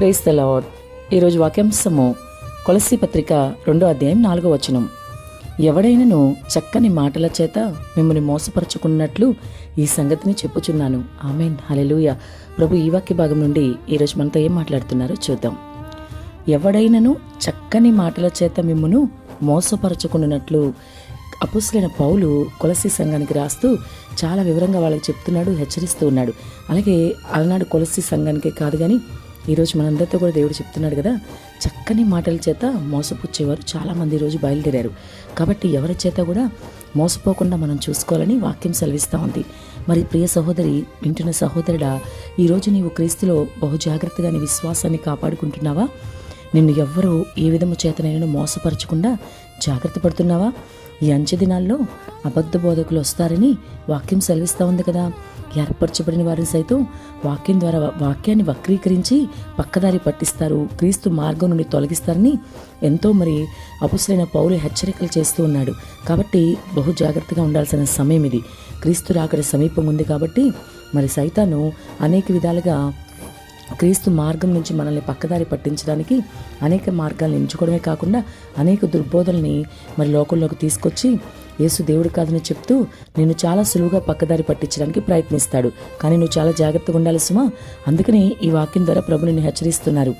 Praise the lord. ఈరోజు వాక్యాంశము కొలస్సీ పత్రిక 2వ అధ్యాయం 4వ వచనం. ఎవడైనను చక్కని మాటల చేత మిమ్మల్ని మోసపరచుకున్నట్లు ఈ సంగతిని చెప్పుచున్నాను. ఆమేన్, హల్లెలూయా. ప్రభు ఈ వాక్య భాగం నుండి ఈరోజు మనతో ఏం మాట్లాడుతున్నారో చూద్దాం. ఎవడైనను చక్కని మాటల చేత మిమ్మును మోసపరచుకున్నట్లు అపోస్తలుడైన పౌలు కొలస్సీ సంఘానికి రాస్తూ చాలా వివరంగా వాళ్ళకి చెప్తున్నాడు, హెచ్చరిస్తూ ఉన్నాడు. అలాగే అలనాడు కొలస్సీ సంఘానికే కాదు కానీ ఈరోజు మనందరితో కూడా దేవుడు చెప్తున్నాడు కదా, చక్కని మాటల చేత మోసపుచ్చేవారు చాలామంది ఈరోజు బయలుదేరారు. కాబట్టి ఎవరి చేత కూడా మోసపోకుండా మనం చూసుకోవాలని వాక్యం సెలవిస్తూ ఉంది. మరి ప్రియ సహోదరి, వింటున్న సహోదరుడా, ఈరోజు నీవు క్రీస్తులో బహు జాగ్రత్తగా నీ విశ్వాసాన్ని కాపాడుకుంటున్నావా? నిన్ను ఎవ్వరూ ఏ విధము చేతనైనా మోసపరచకుండా జాగ్రత్త పడుతున్నావా? ఈ అంచె దినాల్లో అబద్ధ బోధకులు వస్తారని వాక్యం సెలవిస్తూ ఉంది కదా. ఏర్పరచబడిన వారిని సైతం వాక్యం ద్వారా వాక్యాన్ని వక్రీకరించి పక్కదారి పట్టిస్తారు, క్రీస్తు మార్గం నుండి తొలగిస్తారని ఎంతో మరి అపోస్తలుడైన పౌలు హెచ్చరికలు చేస్తూ ఉన్నాడు. కాబట్టి బహు జాగ్రత్తగా ఉండాల్సిన సమయం ఇది. క్రీస్తు రాకడ సమీపం ఉంది కాబట్టి మరి సైతాను అనేక విధాలుగా క్రీస్తు మార్గం నుంచి మనల్ని పక్కదారి పట్టించడానికి అనేక మార్గాలను ఎంచుకోవడమే కాకుండా అనేక దుర్బోధల్ని మరి లోకంలోకి తీసుకొచ్చి యేసు దేవుడు కాదని చెప్తూ నిన్ను చాలా సులువుగా పక్కదారి పట్టించడానికి ప్రయత్నిస్తాడు. కానీ నువ్వు చాలా జాగ్రత్తగా ఉండాలి సుమా. అందుకని ఈ వాక్యం ద్వారా ప్రభు నిన్ను హెచ్చరిస్తున్నారు.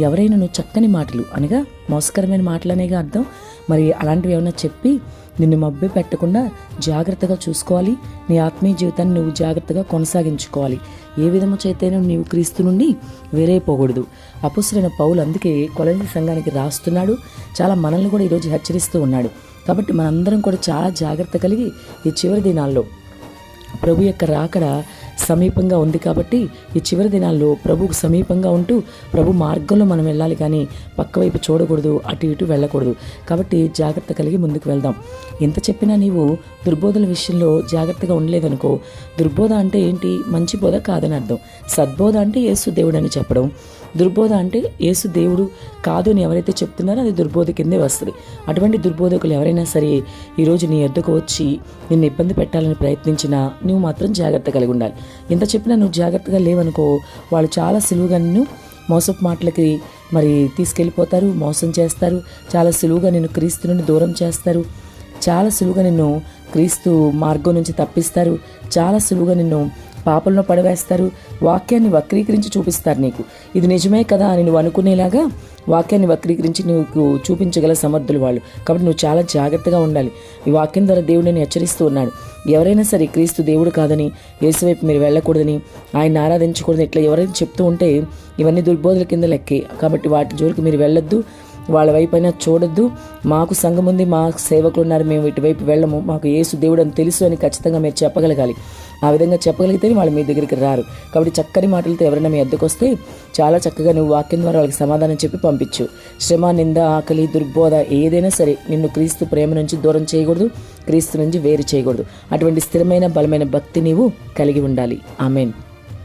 ఎవరైనా నువ్వు చక్కని మాటలు అనగా మోసకరమైన మాటలు అనేగా అర్థం. మరి అలాంటివి ఏమైనా చెప్పి నిన్ను మభ్య పెట్టకుండా జాగ్రత్తగా చూసుకోవాలి. నీ ఆత్మీయ జీవితాన్ని నువ్వు జాగ్రత్తగా కొనసాగించుకోవాలి. ఏ విధము చేతైనా నీవు క్రీస్తు నుండి వేరైపోకూడదు. అపోస్తలుడైన పౌలు అందుకే కొలస్సీ సంఘానికి రాస్తున్నాడు. చాలా మనల్ని కూడా ఈరోజు హెచ్చరిస్తూ ఉన్నాడు. కాబట్టి మనందరం కూడా చాలా జాగ్రత్త కలిగి ఈ చివరి దినాల్లో ప్రభు యొక్క రాకడ సమీపంగా ఉంది కాబట్టి ఈ చివరి దినాల్లో ప్రభుకు సమీపంగా ఉంటూ ప్రభు మార్గంలో మనం వెళ్ళాలి, కానీ పక్కవైపు చూడకూడదు, అటు ఇటు వెళ్ళకూడదు. కాబట్టి జాగ్రత్త కలిగి ముందుకు వెళ్దాం. ఎంత చెప్పినా నీవు దుర్బోధల విషయంలో జాగ్రత్తగా ఉండలేదనుకో, దుర్బోధ అంటే ఏంటి? మంచి బోధ కాదని అర్థం. సద్బోధ అంటే యేసు దేవుడు అని చెప్పడం. దుర్బోధ అంటే యేసు దేవుడు కాదు అని ఎవరైతే చెప్తున్నారో అది దుర్బోధ కిందే వస్తుంది. అటువంటి దుర్బోధకులు ఎవరైనా సరే ఈరోజు నీ ఎద్దుకు వచ్చి నిన్ను ఇబ్బంది పెట్టాలని ప్రయత్నించినా నువ్వు మాత్రం జాగ్రత్త కలిగి ఉండాలి. ఎంత చెప్పినా నువ్వు జాగ్రత్తగా లేవనుకో, వాళ్ళు చాలా సులువుగా నిన్ను మోసపు మాటలకి మరి తీసుకెళ్ళిపోతారు, మోసం చేస్తారు. చాలా సులువుగా నిన్ను క్రీస్తు నుండి దూరం చేస్తారు. చాలా సులువుగా నిన్ను క్రీస్తు మార్గం నుంచి తప్పిస్తారు. చాలా సులువుగా నిన్ను పాపంలో పడవేస్తారు. వాక్యాన్ని వక్రీకరించి చూపిస్తారు. నీకు ఇది నిజమే కదా అని నువ్వు అనుకునేలాగా వాక్యాన్ని వక్రీకరించి నీకు చూపించగల సమర్థులు వాళ్ళు. కాబట్టి నువ్వు చాలా జాగ్రత్తగా ఉండాలి. ఈ వాక్యం ద్వారా దేవుడు నేను హెచ్చరిస్తూ ఉన్నాడు. ఎవరైనా సరే క్రీస్తు దేవుడు కాదని, యేసు వైపు మీరు వెళ్ళకూడదని, ఆయన ఆరాధించకూడదని ఇట్లా ఎవరైనా చెప్తూ ఉంటే ఇవన్నీ దుర్బోధల కింద లెక్కే. కాబట్టి వాటి జోలికి మీరు వెళ్ళొద్దు, వాళ్ళ వైపు అయినా చూడొద్దు. మాకు సంఘం ఉంది, మా సేవకులు ఉన్నారు, మేము ఇటువైపు వెళ్ళము, మాకు యేసు దేవుడు అని తెలుసు అని ఖచ్చితంగా మీరు చెప్పగలగాలి. ఆ విధంగా చెప్పగలిగితేనే వాళ్ళు మీ దగ్గరికి రారు. కాబట్టి చక్కని మాటలతో ఎవరైనా మీ అద్దెకు వస్తే చాలా చక్కగా నువ్వు వాక్యం ద్వారా వాళ్ళకి సమాధానం చెప్పి పంపించు. శ్రమ, నింద, ఆకలి, దుర్బోధ ఏదైనా సరే నిన్ను క్రీస్తు ప్రేమ నుంచి దూరం చేయకూడదు, క్రీస్తు నుంచి వేరు చేయకూడదు. అటువంటి స్థిరమైన బలమైన భక్తి నీవు కలిగి ఉండాలి. ఆమేన్.